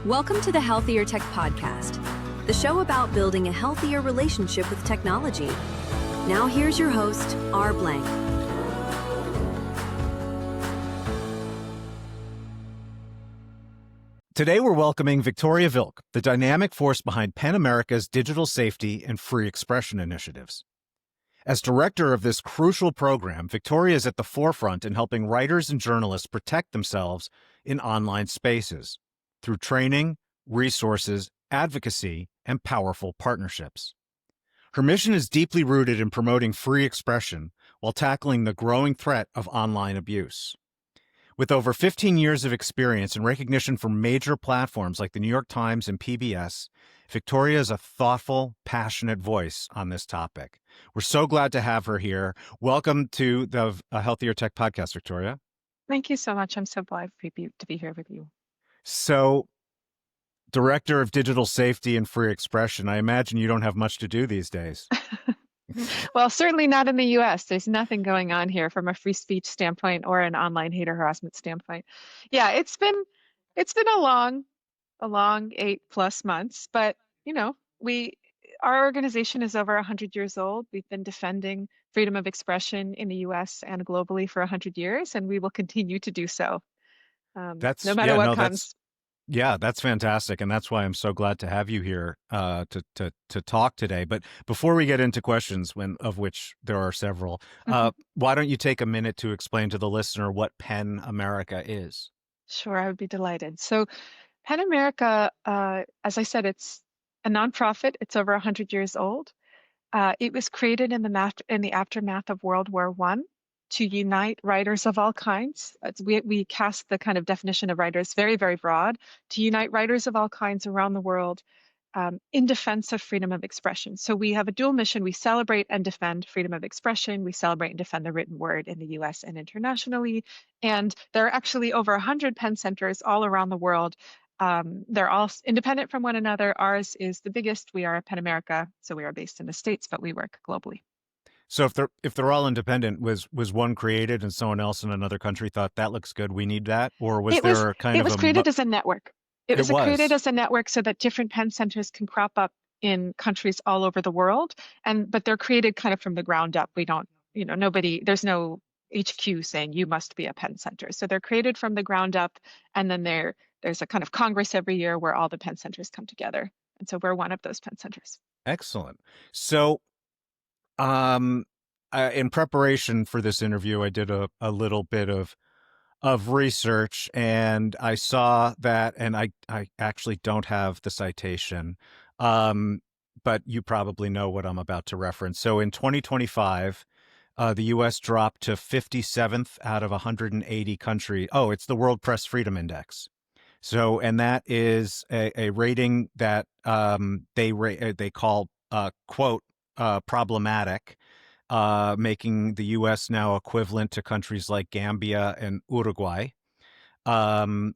Welcome to the Healthier Tech Podcast, the show about building a healthier relationship with technology. Now here's your host, R. Blank. Today we're welcoming Viktorya Vilk, the dynamic force behind PEN America's digital safety and free expression initiatives. As director of this crucial program, Viktorya is at the forefront in helping writers and journalists protect themselves in online spaces through training, resources, advocacy, and powerful partnerships. Her mission is deeply rooted in promoting free expression while tackling the growing threat of online abuse. With over 15 years of experience and recognition from major platforms like the New York Times and PBS, Viktorya is a thoughtful, passionate voice on this topic. We're so glad to have her here. Welcome to the Healthier Tech Podcast, Viktorya. Thank you so much. I'm so glad to be here with you. So, Director of Digital Safety and Free Expression, I imagine you don't have much to do these days. Well, certainly not in the US. There's nothing going on here from a free speech standpoint or an online hate or harassment standpoint. Yeah, it's been a long 8+ months, but our organization is over 100 years old. We've been defending freedom of expression in the US and globally for 100 years, and we will continue to do so. No matter what comes. That's fantastic, and that's why I'm so glad to have you here to talk today. But before we get into questions, of which there are several, why don't you take a minute to explain to the listener what PEN America is? Sure, I would be delighted. So, PEN America, as I said, it's a nonprofit. It's over 100 years old. It was created in the aftermath of World War I. To unite writers of all kinds. We cast the kind of definition of writers very, very broad, to unite writers of all kinds around the world in defense of freedom of expression. So we have a dual mission. We celebrate and defend freedom of expression. We celebrate and defend the written word in the US and internationally. And there are actually over 100 PEN centers all around the world. They're all independent from one another. Ours is the biggest. We are PEN America, so we are based in the States, but we work globally. So if they're all independent, was one created and someone else in another country thought that looks good, we need that, or was there it was created as a network? It was created as a network so that different PEN centers can crop up in countries all over the world, but they're created kind of from the ground up. We don't, there's no HQ saying you must be a PEN center. So they're created from the ground up, and then there's a kind of Congress every year where all the PEN centers come together, and so we're one of those PEN centers. Excellent. So. In preparation for this interview, I did a little bit of research, and I saw that, and I actually don't have the citation, but you probably know what I'm about to reference. So in 2025, the U.S. dropped to 57th out of 180 countries. Oh, it's the World Press Freedom Index. So, and that is a rating that they call quote, problematic, making the U.S. now equivalent to countries like Gambia and Uruguay. And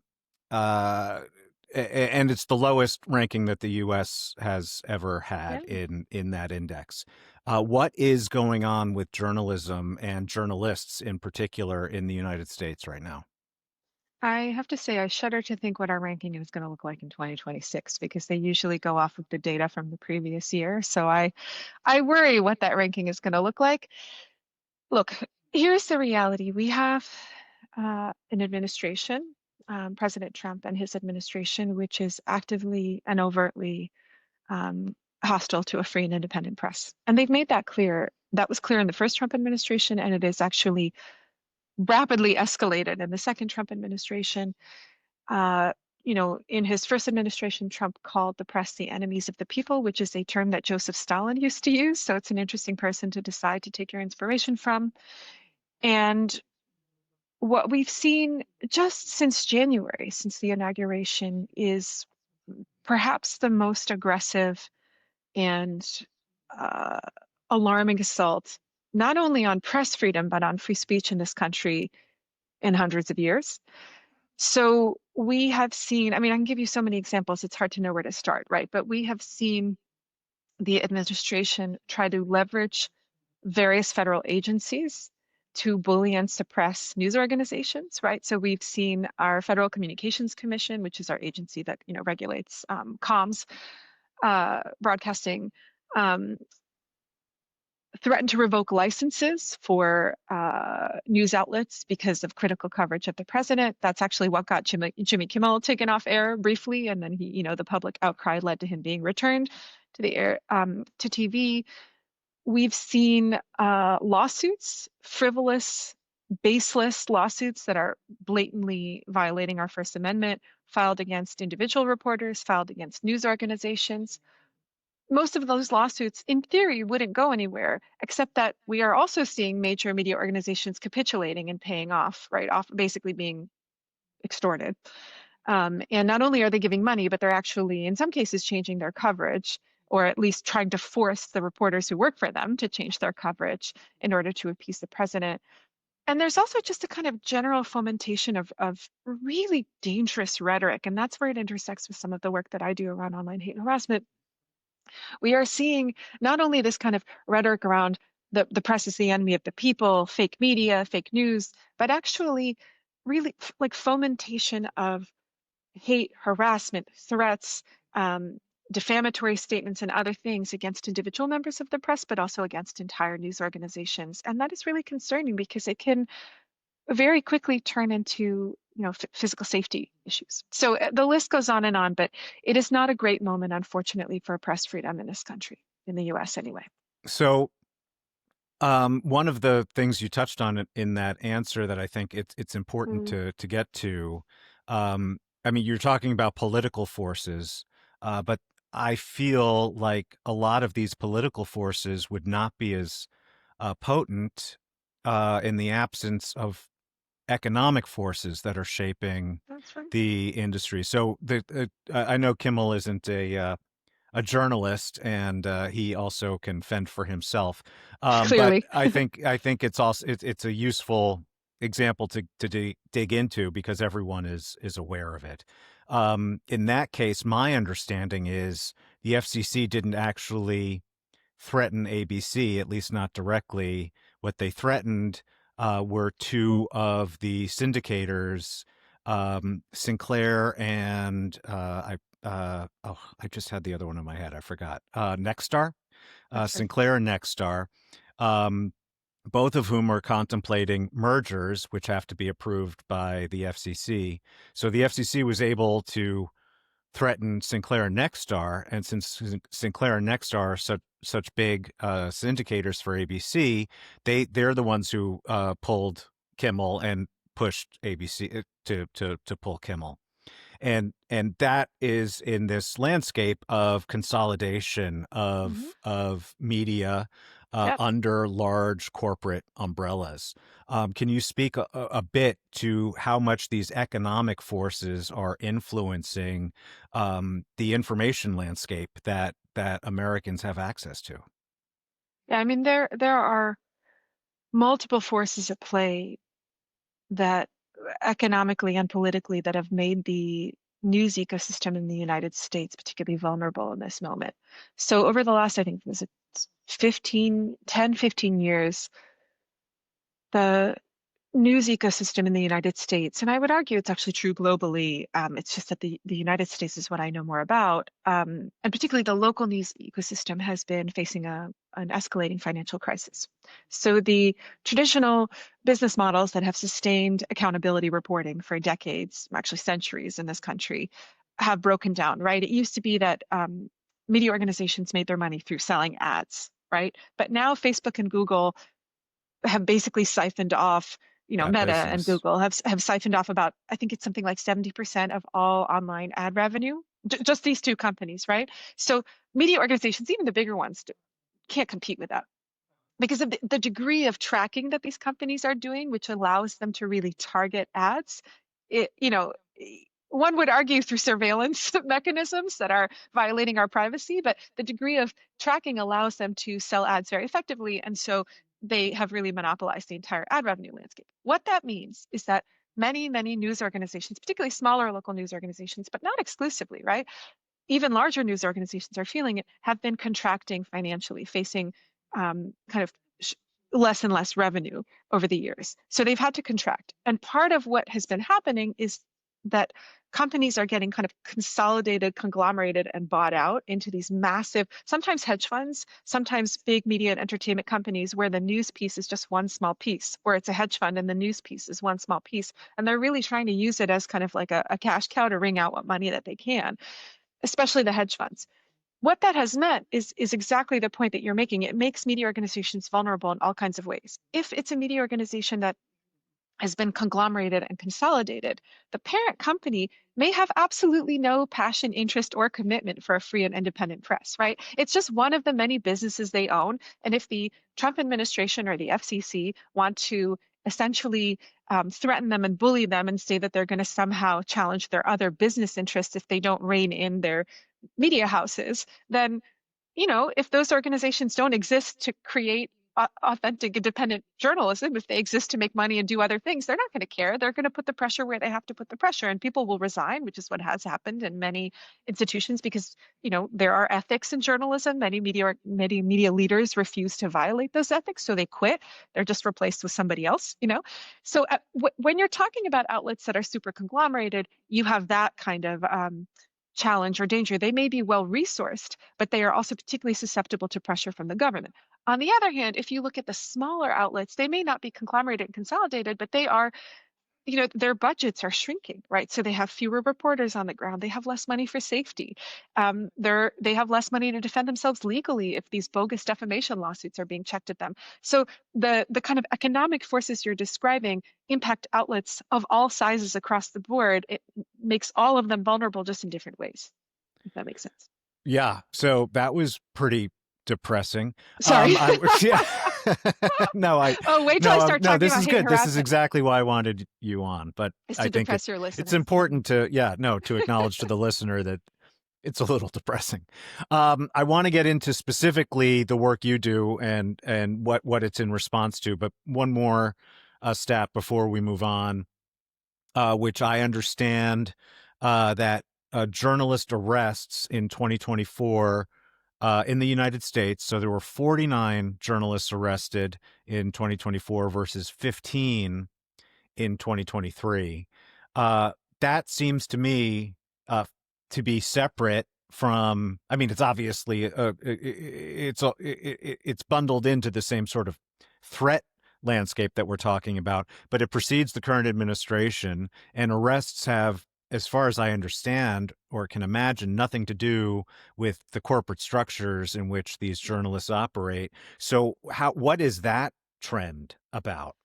it's the lowest ranking that the U.S. has ever had in that index. What is going on with journalism and journalists in particular in the United States right now? I have to say, I shudder to think what our ranking is going to look like in 2026, because they usually go off of the data from the previous year. So I worry what that ranking is going to look like. Look, here's the reality. We have an administration, President Trump and his administration, which is actively and overtly hostile to a free and independent press. And they've made that clear. That was clear in the first Trump administration, and it is actually rapidly escalated in the second Trump administration. In his first administration, Trump called the press the enemies of the people, which is a term that Joseph Stalin used to use. So it's an interesting person to decide to take your inspiration from. And what we've seen just since January, since the inauguration, is perhaps the most aggressive and alarming assault, not only on press freedom, but on free speech in this country in hundreds of years. So we have seen, I can give you so many examples, it's hard to know where to start, right? But we have seen the administration try to leverage various federal agencies to bully and suppress news organizations, right? So we've seen our Federal Communications Commission, which is our agency that regulates comms, broadcasting, um, threaten to revoke licenses for news outlets because of critical coverage of the president. That's actually what got Jimmy Kimmel taken off air briefly, and then the public outcry led to him being returned to the air, to TV. We've seen lawsuits, frivolous, baseless lawsuits that are blatantly violating our First Amendment, filed against individual reporters, filed against news organizations. Most of those lawsuits, in theory, wouldn't go anywhere, except that we are also seeing major media organizations capitulating and paying off, right? Off basically being extorted. And not only are they giving money, but they're actually, in some cases, changing their coverage, or at least trying to force the reporters who work for them to change their coverage in order to appease the president. And there's also just a kind of general fomentation of really dangerous rhetoric. And that's where it intersects with some of the work that I do around online hate and harassment. We are seeing not only this kind of rhetoric around the press is the enemy of the people, fake media, fake news, but actually really like fomentation of hate, harassment, threats, defamatory statements, and other things against individual members of the press, but also against entire news organizations. And that is really concerning because it can very quickly turn into physical safety issues. So the list goes on, but it is not a great moment, unfortunately, for press freedom in this country, in the US anyway. So one of the things you touched on in that answer that I think it's important to get to, I mean, you're talking about political forces, but I feel like a lot of these political forces would not be as potent in the absence of economic forces that are shaping That's right. the industry. So I know Kimmel isn't a journalist, and he also can fend for himself. But Clearly. I think it's also it's a useful example to dig into because everyone is aware of it. In that case, my understanding is the FCC didn't actually threaten ABC, at least not directly. What they threatened were two of the syndicators, Sinclair and I just had the other one in my head. I forgot. Nexstar, That's right. Sinclair and Nexstar, both of whom are contemplating mergers, which have to be approved by the FCC. So the FCC was able to threaten Sinclair and Nexstar, and since Sinclair and Nexstar are such big syndicators for ABC, they're the ones who pulled Kimmel and pushed ABC to pull Kimmel. And that is in this landscape of consolidation of media Yep. under large corporate umbrellas. Can you speak a bit to how much these economic forces are influencing the information landscape that Americans have access to? Yeah, I mean there are multiple forces at play that economically and politically that have made the news ecosystem in the United States particularly vulnerable in this moment. So over the last, I think, was it 15 years, the news ecosystem in the United States, and I would argue it's actually true globally. It's just that the United States is what I know more about, and particularly the local news ecosystem has been facing an escalating financial crisis. So the traditional business models that have sustained accountability reporting for decades, actually centuries in this country, have broken down, right? It used to be that media organizations made their money through selling ads, right? But now Facebook and Google have basically siphoned off, That Meta and business. Google have siphoned off about, I think it's something like 70% of all online ad revenue, just these two companies, right? So media organizations, even the bigger ones, can't compete with that because of the degree of tracking that these companies are doing, which allows them to really target ads. One would argue through surveillance mechanisms that are violating our privacy, but the degree of tracking allows them to sell ads very effectively. And so they have really monopolized the entire ad revenue landscape. What that means is that many, many news organizations, particularly smaller local news organizations, but not exclusively, right? Even larger news organizations are feeling it, have been contracting financially, facing kind of less and less revenue over the years. So they've had to contract. And part of what has been happening is that companies are getting kind of consolidated, conglomerated, and bought out into these massive, sometimes hedge funds, sometimes big media and entertainment companies where the news piece is just one small piece, or it's a hedge fund and the news piece is one small piece. And they're really trying to use it as kind of like a cash cow to wring out what money that they can, especially the hedge funds. What that has meant is exactly the point that you're making. It makes media organizations vulnerable in all kinds of ways. If it's a media organization that has been conglomerated and consolidated, the parent company may have absolutely no passion, interest, or commitment for a free and independent press, right? It's just one of the many businesses they own. And if the Trump administration or the FCC want to essentially threaten them and bully them and say that they're going to somehow challenge their other business interests if they don't rein in their media houses, then if those organizations don't exist to create authentic, independent journalism, if they exist to make money and do other things, they're not going to care. They're going to put the pressure where they have to put the pressure, and people will resign, which is what has happened in many institutions because, there are ethics in journalism. Many media leaders refuse to violate those ethics, so they quit. They're just replaced with somebody else. So when you're talking about outlets that are super conglomerated, you have that kind of challenge or danger. They may be well resourced, but they are also particularly susceptible to pressure from the government. On the other hand, if you look at the smaller outlets, they may not be conglomerated and consolidated, but they are, their budgets are shrinking, right? So they have fewer reporters on the ground. They have less money for safety. They have less money to defend themselves legally if these bogus defamation lawsuits are being checked at them. So the kind of economic forces you're describing impact outlets of all sizes across the board. It makes all of them vulnerable just in different ways, if that makes sense. Yeah. So that was pretty depressing. Sorry. Yeah. No, Oh, wait till I start talking this about is hate good. and This is harassment. exactly why I wanted you on. But It's I to think depress your listeners. it's important to acknowledge to the listener that it's a little depressing. I want to get into specifically the work you do and what it's in response to. But one more stat before we move on, which I understand that journalist arrests in 2024 in the United States. So there were 49 journalists arrested in 2024 versus 15 in 2023. That seems to me to be separate from. I mean, it's obviously it's bundled into the same sort of threat landscape that we're talking about, but it precedes the current administration, and arrests have, as far as I understand or can imagine, nothing to do with the corporate structures in which these journalists operate. So what is that trend about?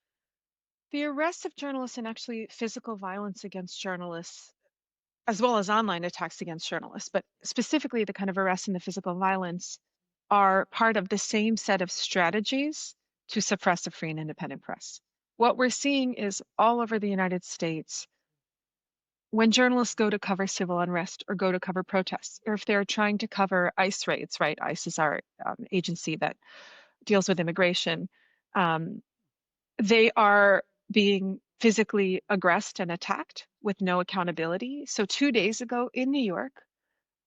The arrest of journalists and actually physical violence against journalists, as well as online attacks against journalists, but specifically the kind of arrest and the physical violence, are part of the same set of strategies to suppress a free and independent press. What we're seeing is all over the United States, when journalists go to cover civil unrest or go to cover protests, or if they're trying to cover ICE raids, right? ICE is our agency that deals with immigration. They are being physically aggressed and attacked with no accountability. So 2 days ago in New York,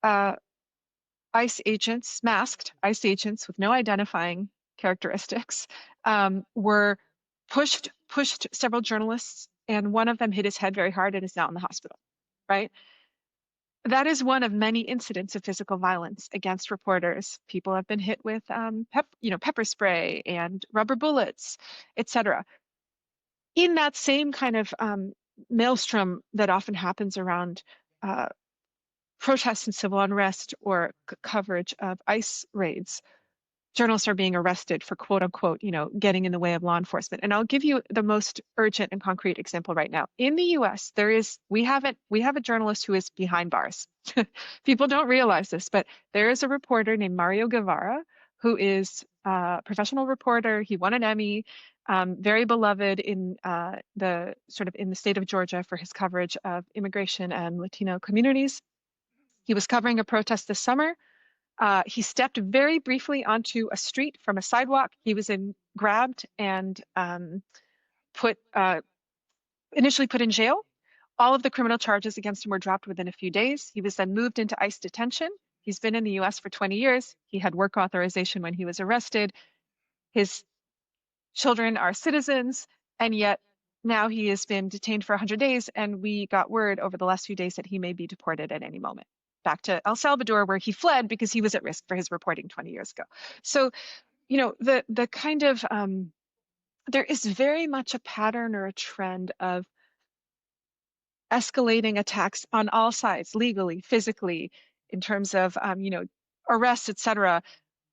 ICE agents, masked ICE agents with no identifying characteristics, were pushed several journalists, and one of them hit his head very hard and is now in the hospital, right? That is one of many incidents of physical violence against reporters. People have been hit with pepper spray and rubber bullets, etc. In that same kind of maelstrom that often happens around protests and civil unrest or coverage of ICE raids, journalists are being arrested for quote unquote, getting in the way of law enforcement. And I'll give you the most urgent and concrete example right now. In the US, we have a journalist who is behind bars. People don't realize this, but there is a reporter named Mario Guevara who is a professional reporter. He won an Emmy, very beloved in the state of Georgia for his coverage of immigration and Latino communities. He was covering a protest this summer. He stepped very briefly onto a street from a sidewalk. He was grabbed and initially put in jail. All of the criminal charges against him were dropped within a few days. He was then moved into ICE detention. He's been in the US for 20 years. He had work authorization when he was arrested. His children are citizens, and yet now he has been detained for 100 days, and we got word over the last few days that he may be deported at any moment back to El Salvador, where he fled because he was at risk for his reporting 20 years ago. So, the kind of there is very much a pattern or a trend of escalating attacks on all sides, legally, physically, in terms of arrests, etc.,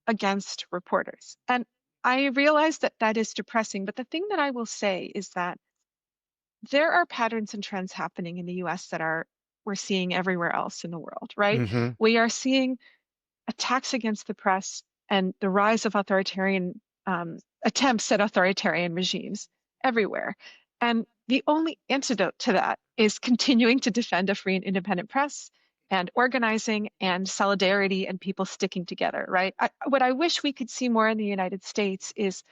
against reporters. And I realize that that is depressing, but the thing that I will say is that there are patterns and trends happening in the US that we're seeing everywhere else in the world, right? Mm-hmm. We are seeing attacks against the press and the rise of authoritarian attempts at authoritarian regimes everywhere. And the only antidote to that is continuing to defend a free and independent press and organizing and solidarity and people sticking together, right? What I wish we could see more in the United States is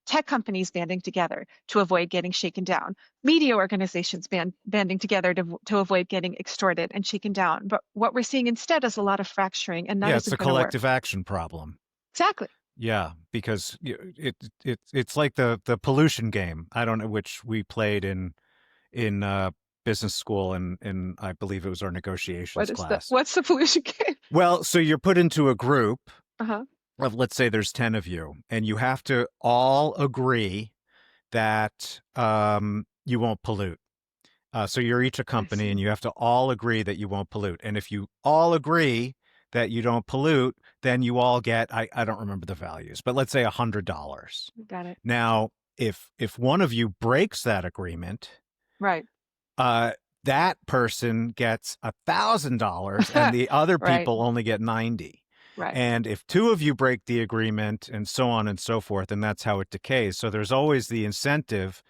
tech companies banding together to avoid getting shaken down, media organizations banding together to avoid getting extorted and shaken down. But what we're seeing instead is a lot of fracturing, and that Yeah, it's isn't a going to work. collective action problem. Exactly. Yeah, because it's like the pollution game. I don't know, which we played in business school, and I believe it was our negotiations class. What's the pollution game? Well, so you're put into a group Uh-huh. of, let's say there's 10 of you, and you have to all agree that you won't pollute. So you're each a I company, and see. you have to all agree that you won't pollute. And if you all agree that you don't pollute, then you all get, I don't remember the values, but let's say $100. Got it. Now, if one of you breaks that agreement, Right. uh, that person gets $1,000 and the other Right. people only get 90. Right. And if two of you break the agreement and so on and so forth, and that's how it decays. So there's always the incentive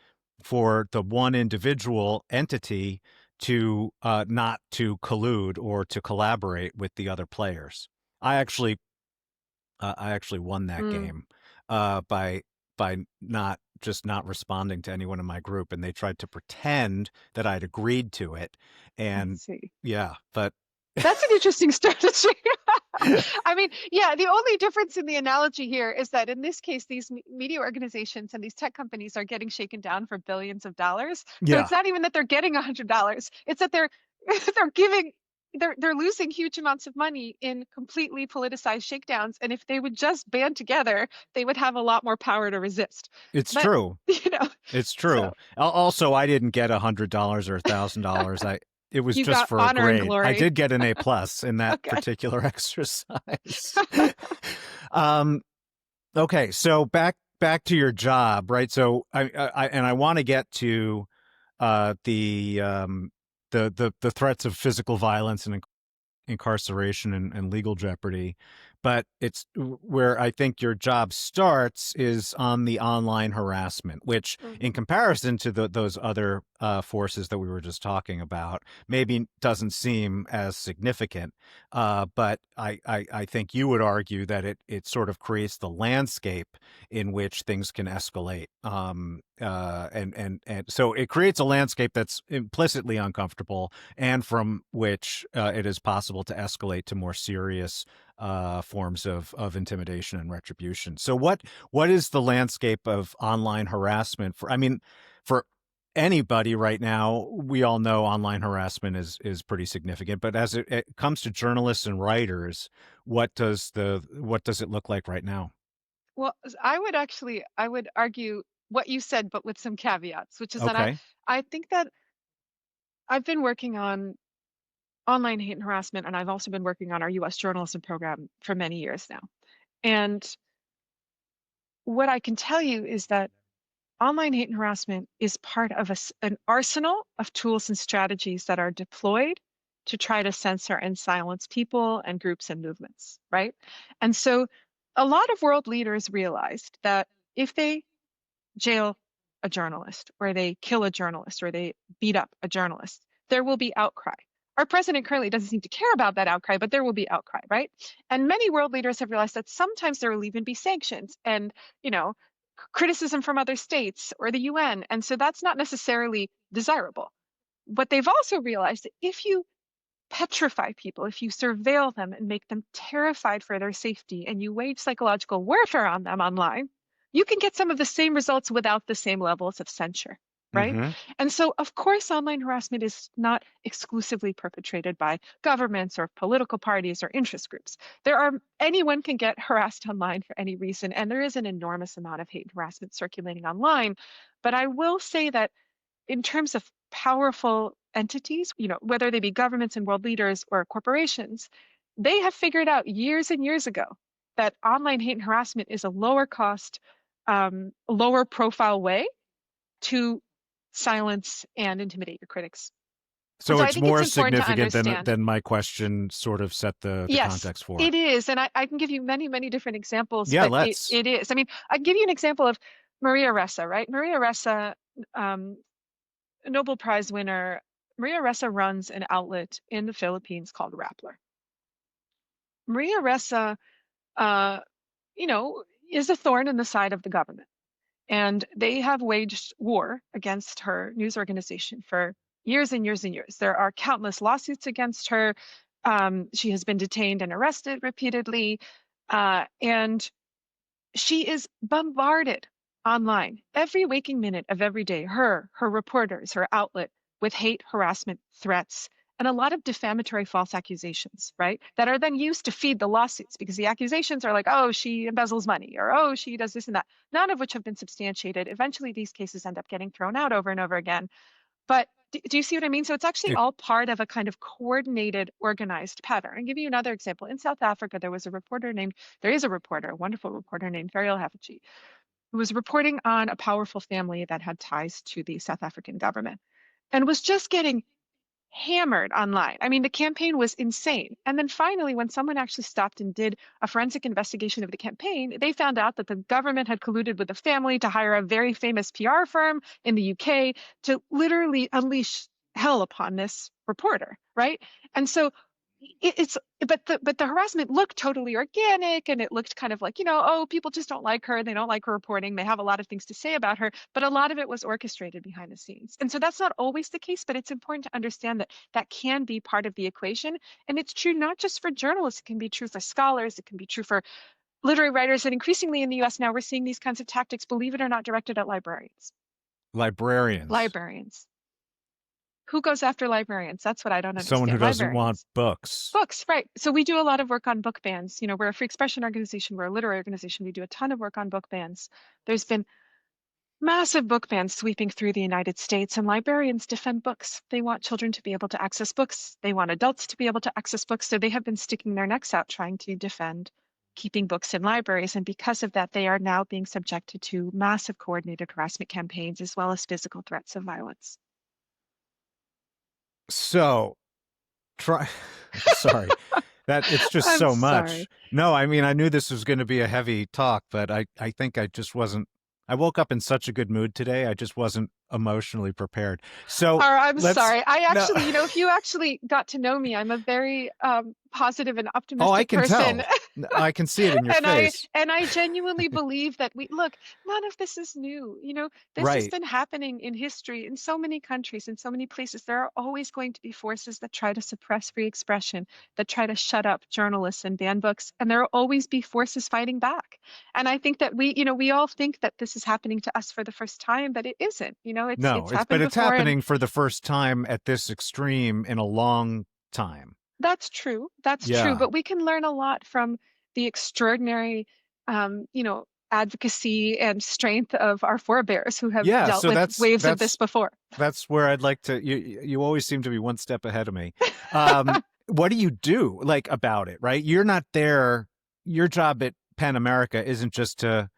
for the one individual entity to not to collude or to collaborate with the other players. I actually won that Mm, game by not responding to anyone in my group, and they tried to pretend that I'd agreed to it. I And see. yeah, but That's an interesting strategy. I mean, yeah, the only difference in the analogy here is that in this case, these media organizations and these tech companies are getting shaken down for billions of dollars. So yeah, it's not even that they're getting $100. It's that they're they're giving they're losing huge amounts of money in completely politicized shakedowns. And if they would just band together, they would have a lot more power to resist. it's But true. you know, It's so true. Also, I didn't get $100 or $1,000. It was you just got for a honor and grade. I glory. did get an A plus in that Okay. particular exercise. um, okay, so back to your job, right? So I want to get to the threats of physical violence and incarceration and legal jeopardy, but it's where I think your job starts is on the online harassment, which in Mhm. comparison to those other forces that we were just talking about, maybe doesn't seem as significant. But I think you would argue that it sort of creates the landscape in which things can escalate. And so it creates a landscape that's implicitly uncomfortable, and from which it is possible to escalate to more serious forms of intimidation and retribution. So what is the landscape of online harassment for? I mean, for anybody right now, we all know online harassment is pretty significant. But as it comes to journalists and writers, what does it look like right now? Well, I would argue what you said, but with some caveats, which is that Okay. I think that I've been working on online hate and harassment, and I've also been working on our US journalism program for many years now. And what I can tell you is that online hate and harassment is part of an arsenal of tools and strategies that are deployed to try to censor and silence people and groups and movements, right? And so a lot of world leaders realized that if they jail a journalist, or they kill a journalist, or they beat up a journalist, there will be outcry. Our president currently doesn't seem to care about that outcry, but there will be outcry, right? And many world leaders have realized that sometimes there will even be sanctions and, you know, criticism from other states or the UN. And so that's not necessarily desirable. But they've also realized that if you petrify people, if you surveil them and make them terrified for their safety, and you wage psychological warfare on them online, you can get some of the same results without the same levels of censure, right? Mm-hmm. And so, of course, online harassment is not exclusively perpetrated by governments or political parties or interest groups. Anyone can get harassed online for any reason, and there is an enormous amount of hate and harassment circulating online. But I will say that in terms of powerful entities, whether they be governments and world leaders or corporations, they have figured out years and years ago that online hate and harassment is a lower cost, lower profile way to silence and intimidate your critics. And So so I it's think it's more important to significant understand. than my question sort of set the Yes, context for. it is. And I can give you many, many different examples, Yeah, but let's. it is. I mean, I can give you an example of Maria Ressa, right? Maria Ressa, um, Nobel Prize winner. Maria Ressa runs an outlet in the Philippines called Rappler. Maria Ressa, uh, is a thorn in the side of the government. And they have waged war against her news organization for years and years and years. There are countless lawsuits against her. She has been detained and arrested repeatedly. And she is bombarded online every waking minute of every day, her reporters, her outlet, with hate, harassment, threats, and a lot of defamatory false accusations, right? That are then used to feed the lawsuits because the accusations are like, oh, she embezzles money, or oh, she does this and that, none of which have been substantiated. Eventually, these cases end up getting thrown out over and over again. But do you see what I mean? So it's actually all part of a kind of coordinated, organized pattern. I'll give you another example. In South Africa, there is a reporter, a wonderful reporter named Ferial Haffetji, who was reporting on a powerful family that had ties to the South African government and was just getting hammered online. I mean, the campaign was insane. And then finally, when someone actually stopped and did a forensic investigation of the campaign, they found out that the government had colluded with the family to hire a very famous PR firm in the UK to literally unleash hell upon this reporter, right? And so it's but the harassment looked totally organic, and it looked kind of like, oh, people just don't like her, they don't like her reporting, they have a lot of things to say about her, but a lot of it was orchestrated behind the scenes. And so that's not always the case, but it's important to understand that that can be part of the equation. And it's true not just for journalists, it can be true for scholars, it can be true for literary writers, and increasingly in the US now we're seeing these kinds of tactics, believe it or not, directed at librarians. Librarians. Librarians. Who goes after librarians? That's what I don't Someone who understand. doesn't want Librarians. books. Books, right. So we do a lot of work on book bans. We're a free expression organization, we're a literary organization. We do a ton of work on book bans. There's been massive book bans sweeping through the United States, and librarians defend books. They want children to be able to access books. They want adults to be able to access books. So they have been sticking their necks out trying to defend keeping books in libraries. And because of that, they are now being subjected to massive coordinated harassment campaigns as well as physical threats of violence. So, sorry, that it's just I'm so sorry. much. No, I mean, I knew this was going to be a heavy talk, but I think I just wasn't. I woke up in such a good mood today. I just wasn't emotionally prepared. So I'm sorry. I no. actually, if you actually got to know me, I'm a very positive and optimistic Oh, I can person. tell. I can see it in your and face. I genuinely believe that none of this is new. This has Right. been happening in history in so many countries, in so many places. There are always going to be forces that try to suppress free expression, that try to shut up journalists and ban books, and there will always be forces fighting back. And I think that we all think that this is happening to us for the first time, but it isn't. It's happened it's before. happening for the first time at this extreme in a long time. That's true. That's true. Yeah. But we can learn a lot from the extraordinary, advocacy and strength of our forebears who have dealt So with waves of this before. That's where I'd like to. You always seem to be one step ahead of me. What do you do about it? Right? You're not there. Your job at PEN America isn't just to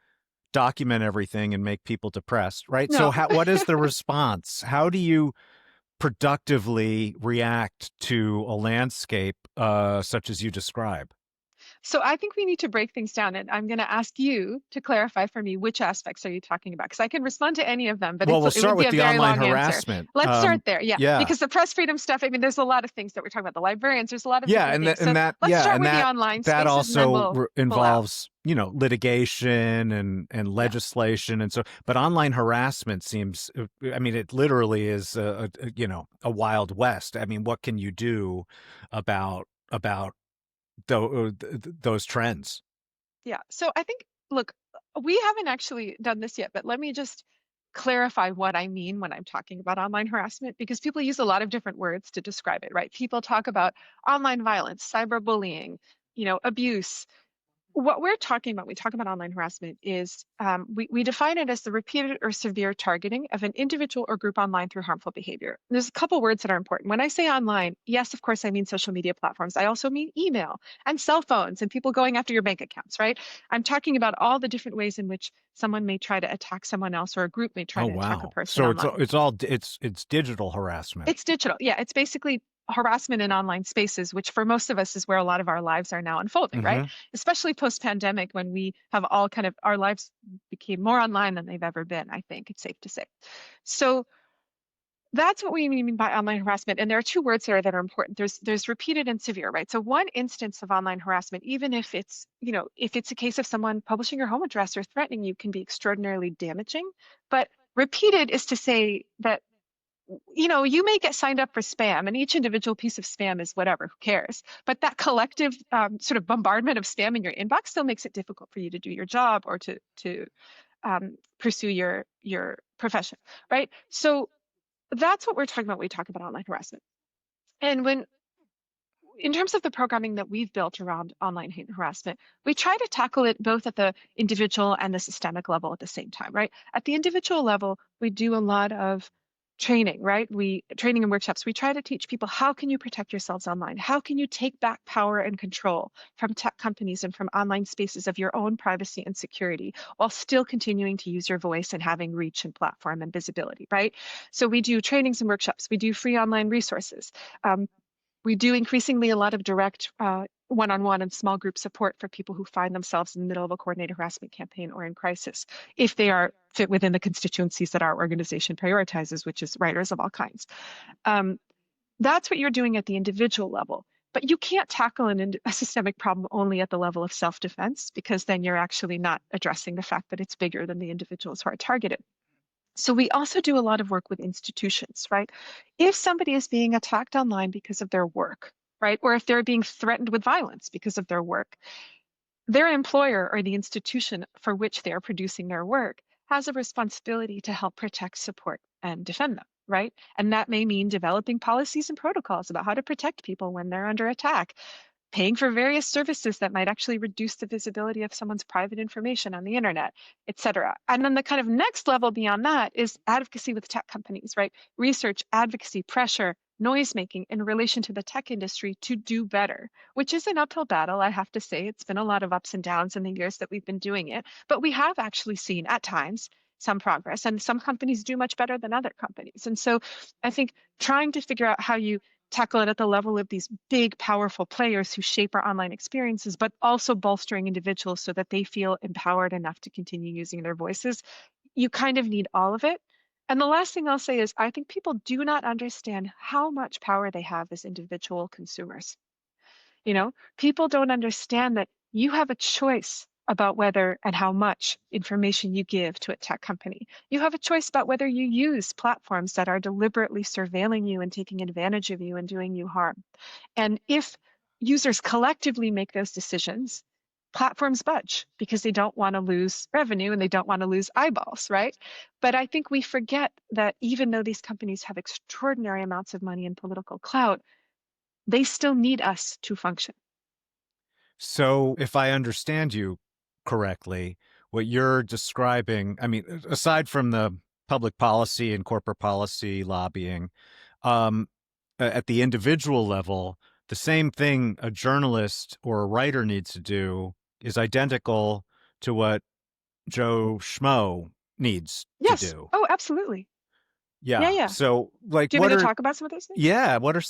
document everything and make people depressed, right? No. So what is the response? How do you productively react to a landscape such as you describe? So I think we need to break things down, and I'm going to ask you to clarify for me which aspects are you talking about, because I can respond to any of them, but we'll it would start be with a the very online long harassment. answer. Let's start there, Yeah. Because the press freedom stuff, I mean, there's a lot of things that we're talking about. The librarians, there's a lot of let's start with the online that spaces, also involves litigation and legislation and so. But online harassment seems, I mean, it literally is a wild west. I mean, what can you do about those trends? Yeah. So I think, look, we haven't actually done this yet, but let me just clarify what I mean when I'm talking about online harassment, because people use a lot of different words to describe it, right? People talk about online violence, cyberbullying, abuse. What we're talking about, we talk about online harassment, is we define it as the repeated or severe targeting of an individual or group online through harmful behavior. There's a couple words that are important. When I say online, yes, of course, I mean social media platforms. I also mean email and cell phones and people going after your bank accounts, right? I'm talking about all the different ways in which someone may try to attack someone else or a group may try Oh to attack a wow. person So online. it's digital harassment. It's digital. Yeah, it's basically harassment in online spaces, which for most of us is where a lot of our lives are now unfolding, right? Hmm. Especially post-pandemic when we have all kind of our lives became more online than they've ever been, I think it's safe to say. So that's what we mean by online harassment. And there are two words there that are important. There's repeated and severe, right? So one instance of online harassment, even if it's a case of someone publishing your home address or threatening you, can be extraordinarily damaging. But repeated is to say that you may get signed up for spam, and each individual piece of spam is whatever, who cares? But that collective sort of bombardment of spam in your inbox still makes it difficult for you to do your job or to pursue your profession, right? So that's what we're talking about when we talk about online harassment. And in terms of the programming that we've built around online hate and harassment, we try to tackle it both at the individual and the systemic level at the same time, right? At the individual level, we do a lot of training, right? Training and workshops. We try to teach people, how can you protect yourselves online? How can you take back power and control from tech companies and from online spaces of your own privacy and security while still continuing to use your voice and having reach and platform and visibility, right? So we do trainings and workshops. We do free online resources. We do increasingly a lot of direct one-on-one and small group support for people who find themselves in the middle of a coordinated harassment campaign or in crisis, if they are fit within the constituencies that our organization prioritizes, which is writers of all kinds. Um, that's what you're doing at the individual level. But you can't tackle a systemic problem only at the level of self-defense, because then you're actually not addressing the fact that it's bigger than the individuals who are targeted. So we also do a lot of work with institutions, right? If somebody is being attacked online because of their work, right? Or if they're being threatened with violence because of their work, their employer or the institution for which they are producing their work has a responsibility to help protect, support, and defend them, right? And that may mean developing policies and protocols about how to protect people when they're under attack, paying for various services that might actually reduce the visibility of someone's private information on the internet, et cetera. And then the kind of next level beyond that is advocacy with tech companies, right? Research, advocacy, pressure, noise making in relation to the tech industry to do better, which is an uphill battle, I have to say. It's been a lot of ups and downs in the years that we've been doing it, but we have actually seen at times some progress, and some companies do much better than other companies. And so I think trying to figure out how you tackle it at the level of these big, powerful players who shape our online experiences, but also bolstering individuals so that they feel empowered enough to continue using their voices. You kind of need all of it. And the last thing I'll say is I think people do not understand how much power they have as individual consumers. People don't understand that you have a choice about whether and how much information you give to a tech company. You have a choice about whether you use platforms that are deliberately surveilling you and taking advantage of you and doing you harm. And if users collectively make those decisions, platforms budge because they don't want to lose revenue and they don't want to lose eyeballs, right? But I think we forget that even though these companies have extraordinary amounts of money and political clout, they still need us to function. So, if I understand you correctly, what you're describing, I mean, aside from the public policy and corporate policy lobbying, um, at the individual level, the same thing a journalist or a writer needs to do is identical to what Joe Schmo needs to Yes. do. Oh, absolutely. Yeah, Yeah. yeah. So, like, Do you want me to talk about some of those things? yeah, Yeah, what are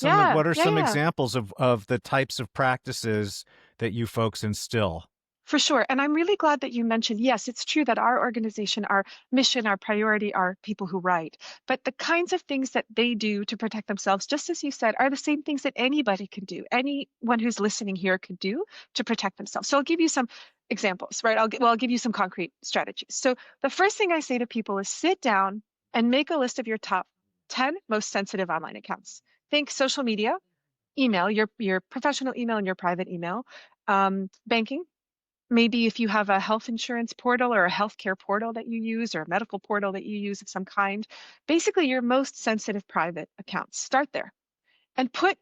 yeah, some yeah. examples of the types of practices that you folks instill? For sure. And I'm really glad that you mentioned, yes, it's true that our organization, our mission, our priority are people who write. But the kinds of things that they do to protect themselves, just as you said, are the same things that anybody can do. Anyone who's listening here could do to protect themselves. So I'll give you some examples, right? I'll give you some concrete strategies. So the first thing I say to people is sit down and make a list of your top 10 most sensitive online accounts. Think social media, email, your professional email and your private email, banking, maybe if you have a health insurance portal or a healthcare portal that you use or a medical portal that you use of some kind, basically your most sensitive private accounts, start there and put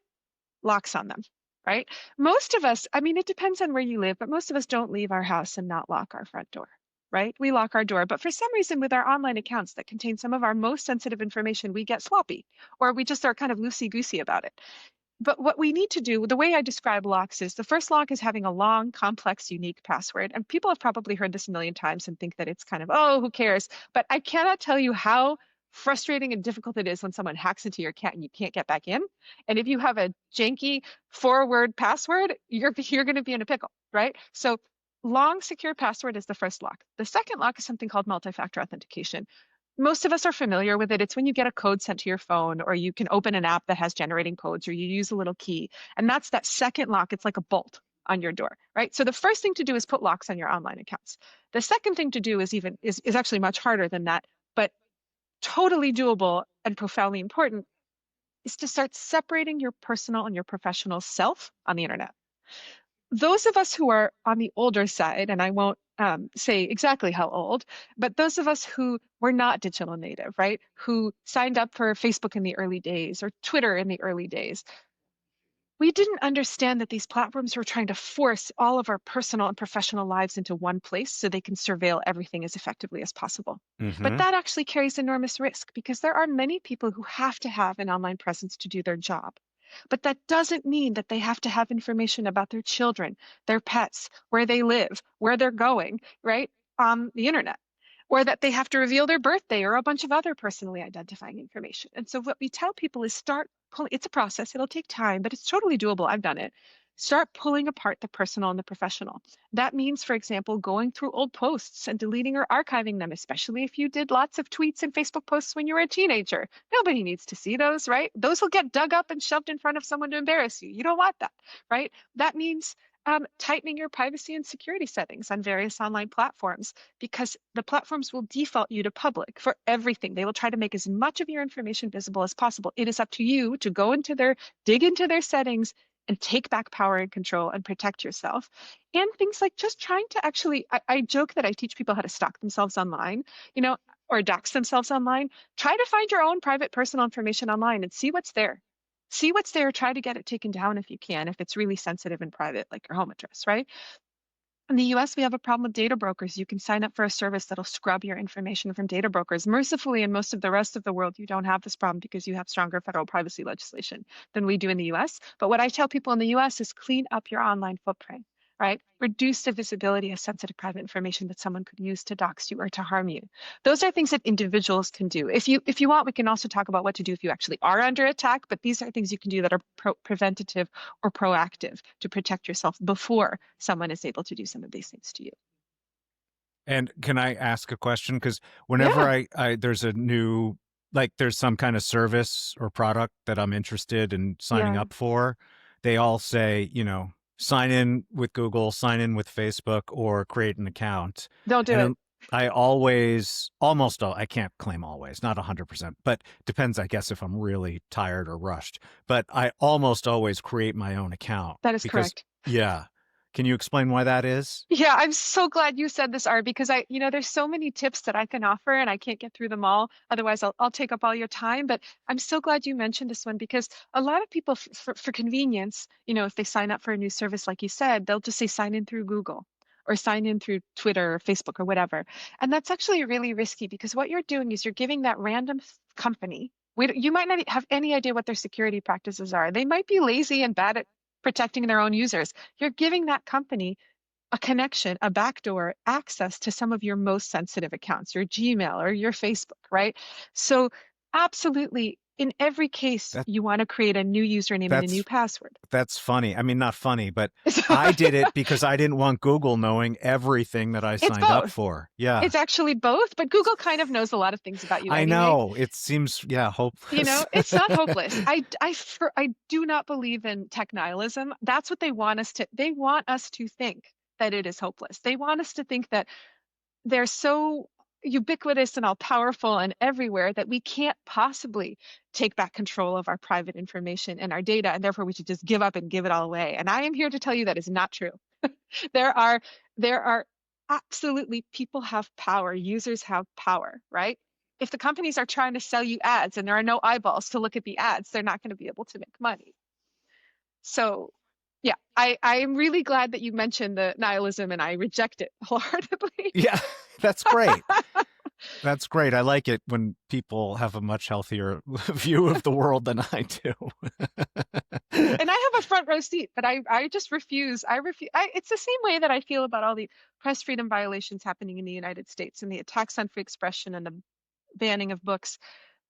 locks on them, right? Most of us, I mean, it depends on where you live, but most of us don't leave our house and not lock our front door, right? We lock our door, but for some reason with our online accounts that contain some of our most sensitive information, we get sloppy or we just are kind of loosey-goosey about it. But what we need to do, the way I describe locks is the first lock is having a long, complex, unique password. And people have probably heard this a million times and think that it's kind of, oh, who cares? But I cannot tell you how frustrating and difficult it is when someone hacks into your account and you can't get back in. And if you have a janky 4-word password, you're going to be in a pickle, right? So long, secure password is the first lock. The second lock is something called multi-factor authentication. Most of us are familiar with it. It's when you get a code sent to your phone, or you can open an app that has generating codes, or you use a little key. And that's that second lock. It's like a bolt on your door, right? So the first thing to do is put locks on your online accounts. The second thing to do is actually much harder than that, but totally doable and profoundly important, is to start separating your personal and your professional self on the internet. Those of us who are on the older side, and I won't say exactly how old, but those of us who were not digital native, right? Who signed up for Facebook in the early days or Twitter in the early days, we didn't understand that these platforms were trying to force all of our personal and professional lives into one place so they can surveil everything as effectively as possible. But Mm-hmm. that actually carries enormous risk because there are many people who have to have an online presence to do their job. But that doesn't mean that they have to have information about their children, their pets, where they live, where they're going, right? On the internet. Or that they have to reveal their birthday or a bunch of other personally identifying information. And so what we tell people is start pulling, it's a process, it'll take time, but it's totally doable. I've done it. Start pulling apart the personal and the professional. That means, for example, going through old posts and deleting or archiving them, especially if you did lots of tweets and Facebook posts when you were a teenager. Nobody needs to see those, right? Those will get dug up and shoved in front of someone to embarrass you. You don't want that, right? That means tightening your privacy and security settings on various online platforms, because the platforms will default you to public for everything. They will try to make as much of your information visible as possible. It is up to you to dig into their settings and take back power and control and protect yourself. And things like just trying to actually, I joke that I teach people how to stalk themselves online, or dox themselves online. Try to find your own private personal information online and see what's there. See what's there, try to get it taken down if you can, if it's really sensitive and private, like your home address, right? In the US, we have a problem with data brokers. You can sign up for a service that'll scrub your information from data brokers. Mercifully, in most of the rest of the world, you don't have this problem because you have stronger federal privacy legislation than we do in the US. But what I tell people in the US is clean up your online footprint, right? Reduce the visibility of sensitive private information that someone could use to dox you or to harm you. Those are things that individuals can do. If you want, we can also talk about what to do if you actually are under attack, but these are things you can do that are preventative or proactive to protect yourself before someone is able to do some of these things to you. And can I ask a question? Because whenever Yeah, there's a new, like there's some kind of service or product that I'm interested in signing yeah, up for, they all say, sign in with Google, sign in with Facebook, or create an account. don't do And it. I always, almost all, I can't claim always, not 100%, but depends, I guess, if I'm really tired or rushed. But I almost always create my own account That is because, correct. yeah. Can you explain why that is? Yeah, I'm so glad you said this, Art, because there's so many tips that I can offer and I can't get through them all. Otherwise, I'll take up all your time. But I'm so glad you mentioned this one because a lot of people, for convenience, if they sign up for a new service, like you said, they'll just say sign in through Google or sign in through Twitter or Facebook or whatever. And that's actually really risky because what you're doing is you're giving that random company, you might not have any idea what their security practices are. They might be lazy and bad at protecting their own users. You're giving that company a connection, a backdoor access to some of your most sensitive accounts, your Gmail or your Facebook, right? So absolutely, in every case, That you want to create a new username and a new that's password. That's funny. I mean, not funny, but I did it because I didn't want Google knowing everything that I It's signed up both. for. Yeah, It's actually both, but Google kind of knows a lot of things about you I anyway. know. It seems, yeah, hopeless. It's not hopeless. I do not believe in tech nihilism. That's what they want us to think that it is hopeless. They want us to think that they're so ubiquitous and all powerful and everywhere that we can't possibly take back control of our private information and our data, and therefore we should just give up and give it all away. And I am here to tell you that is not true. There are there are absolutely, people have power, users have power, right? If the companies are trying to sell you ads and there are no eyeballs to look at the ads, they're not going to be able to make money. So yeah, I am really glad that you mentioned the nihilism and I reject it wholeheartedly. Yeah, that's great. That's great. I like it when people have a much healthier view of the world than I do. And I have a front row seat, but I just refuse. It's the same way that I feel about all the press freedom violations happening in the United States and the attacks on free expression and the banning of books.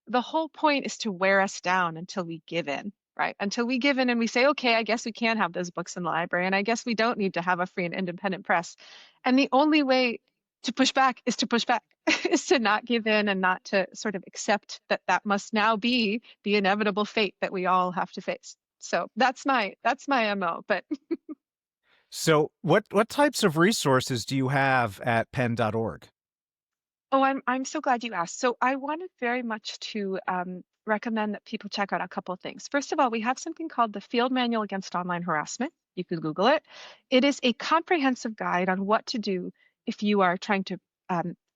The whole point is to wear us down until we give in, right? Until we give in and we say, okay, I guess we can have those books in the library, and I guess we don't need to have a free and independent press. And the only way to push back is to push back, is to not give in and not to sort of accept that that must now be the inevitable fate that we all have to face. So that's my MO. But So what types of resources do you have at pen.org? oh, I'm so glad you asked. So I wanted very much to recommend that people check out a couple of things. First of all, we have something called the Field Manual Against Online Harassment. You could Google it. It is a comprehensive guide on what to do if you are trying to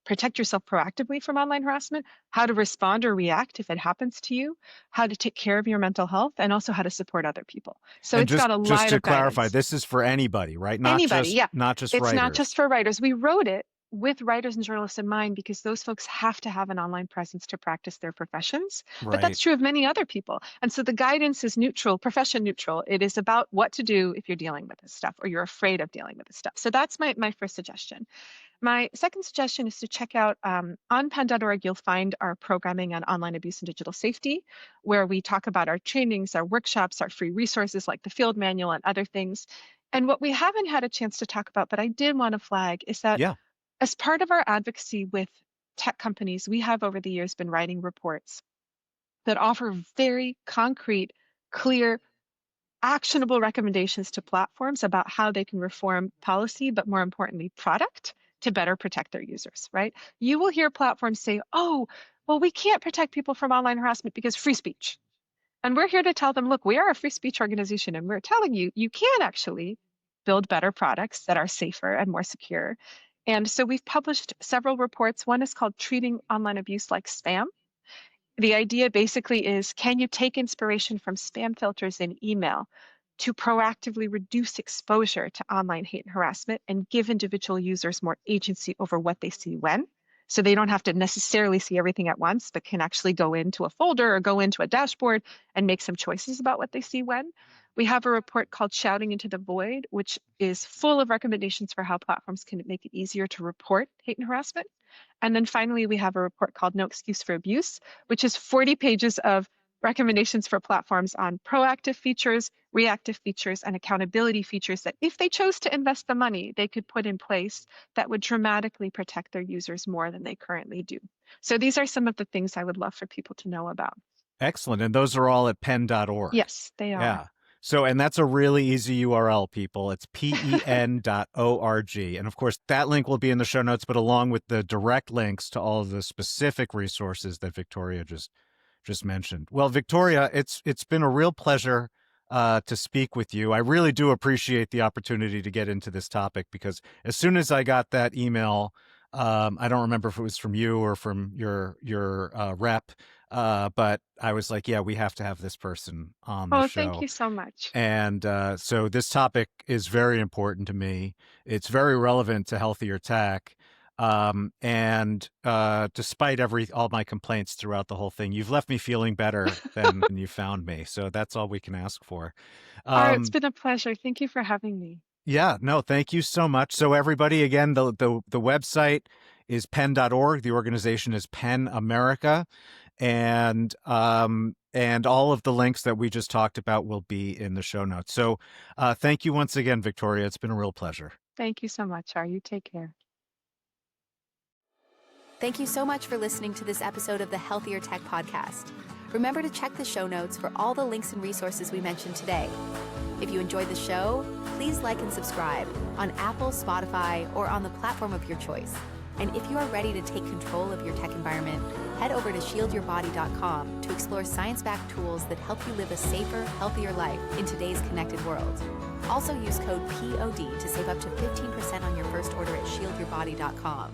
protect yourself proactively from online harassment, how to respond or react if it happens to you, how to take care of your mental health, and also how to support other people. So And it's got a just line to of clarify, guidance. this is for anybody, right? Anybody, yeah. Not just It's writers. not just for writers. We wrote it with writers and journalists in mind because those folks have to have an online presence to practice their professions. But Right. that's true of many other people. And so the guidance is neutral, profession neutral. It is about what to do if you're dealing with this stuff or you're afraid of dealing with this stuff. So that's my first suggestion. My second suggestion is to check out on pen.org, you'll find our programming on online abuse and digital safety, where we talk about our trainings, our workshops, our free resources like the field manual and other things. And what we haven't had a chance to talk about, but I did want to flag, is that Yeah. as part of our advocacy with tech companies, we have over the years been writing reports that offer very concrete, clear, actionable recommendations to platforms about how they can reform policy, but more importantly, product to better protect their users, right? You will hear platforms say, oh, well, we can't protect people from online harassment because free speech. And we're here to tell them, look, we are a free speech organization, and we're telling you, you can actually build better products that are safer and more secure. And so we've published several reports. One is called Treating Online Abuse Like Spam. The idea basically is, can you take inspiration from spam filters in email to proactively reduce exposure to online hate and harassment and give individual users more agency over what they see when? So they don't have to necessarily see everything at once, but can actually go into a folder or go into a dashboard and make some choices about what they see when. We have a report called Shouting into the Void, which is full of recommendations for how platforms can make it easier to report hate and harassment. And then finally, we have a report called No Excuse for Abuse, which is 40 pages of recommendations for platforms on proactive features, reactive features, and accountability features that if they chose to invest the money, they could put in place that would dramatically protect their users more than they currently do. So these are some of the things I would love for people to know about. Excellent. And those are all at pen.org. Yes, they are. Yeah. So, and that's a really easy URL, people. It's pen.org. And of course, that link will be in the show notes, but along with the direct links to all of the specific resources that Viktorya just mentioned. Well, Viktorya, it's been a real pleasure to speak with you. I really do appreciate the opportunity to get into this topic because as soon as I got that email, I don't remember if it was from you or from your rep, but I was like, yeah, we have to have this person on the show. Thank you so much. And so this topic is very important to me. It's very relevant to healthier tech. And despite all my complaints throughout the whole thing, you've left me feeling better than you found me. So that's all we can ask for. It's been a pleasure. Thank you for having me. Yeah, no, thank you so much. So everybody, again, the website is pen.org. The organization is PEN America. And all of the links that we just talked about will be in the show notes. So thank you once again, Viktorya. It's been a real pleasure. Thank you so much, You take care. Thank you so much for listening to this episode of the Healthier Tech Podcast. Remember to check the show notes for all the links and resources we mentioned today. If you enjoyed the show, please like and subscribe on Apple, Spotify, or on the platform of your choice. And if you are ready to take control of your tech environment, head over to shieldyourbody.com to explore science-backed tools that help you live a safer, healthier life in today's connected world. Also use code POD to save up to 15% on your first order at shieldyourbody.com.